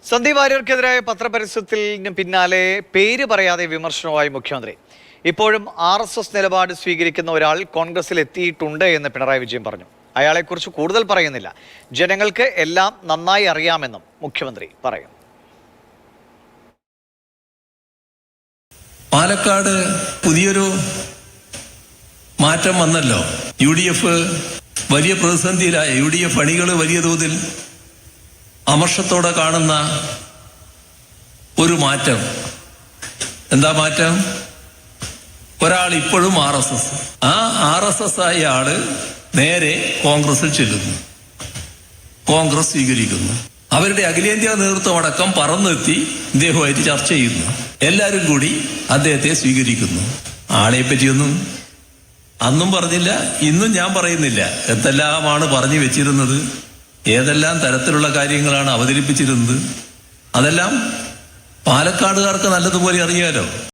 സന്ദീപ് വാര്യർക്കെതിരായ പത്രപരസ്യത്തിന് പിന്നാലെ പേര് പറയാതെ വിമർശനവുമായി മുഖ്യമന്ത്രി. ഇപ്പോഴും RSS നിലപാട് സ്വീകരിക്കുന്ന ഒരാൾ കോൺഗ്രസിൽ എത്തിയിട്ടുണ്ട് എന്ന് പിണറായി വിജയൻ പറഞ്ഞു. അയാളെക്കുറിച്ച് കൂടുതൽ പറയുന്നില്ല. ജനങ്ങൾക്ക് എല്ലാം നന്നായി അറിയാമെന്നും മുഖ്യമന്ത്രി പറയും. പാലക്കാട് പുതിയൊരു മാറ്റം വന്നല്ലോ. UDF വലിയ പ്രതിസന്ധിയിലായ UDF അണികൾ വലിയ തോതിൽ അമർഷത്തോടെ കാണുന്ന ഒരു മാറ്റം. എന്താ മാറ്റം? ഒരാൾ ഇപ്പോഴും RSS, ആ RSS ആയ ആള് നേരെ കോൺഗ്രസിൽ ചെല്ലുന്നു, കോൺഗ്രസ് സ്വീകരിക്കുന്നു. അവരുടെ അഖിലേന്ത്യാ നേതൃത്വം അടക്കം പറന്നെത്തി ഇദ്ദേഹവുമായിട്ട് ചർച്ച ചെയ്യുന്നു. എല്ലാവരും കൂടി അദ്ദേഹത്തെ സ്വീകരിക്കുന്നു. ആളെ പറ്റിയൊന്നും അന്നും പറഞ്ഞില്ല, ഇന്നും ഞാൻ പറയുന്നില്ല. എന്തെല്ലാമാണ് പറഞ്ഞു വെച്ചിരുന്നത്, ഏതെല്ലാം തരത്തിലുള്ള കാര്യങ്ങളാണ് അവതരിപ്പിച്ചിരുന്നത്, അതെല്ലാം പാലക്കാടുകാർക്ക് നല്ലതുപോലെ അറിയാലോ.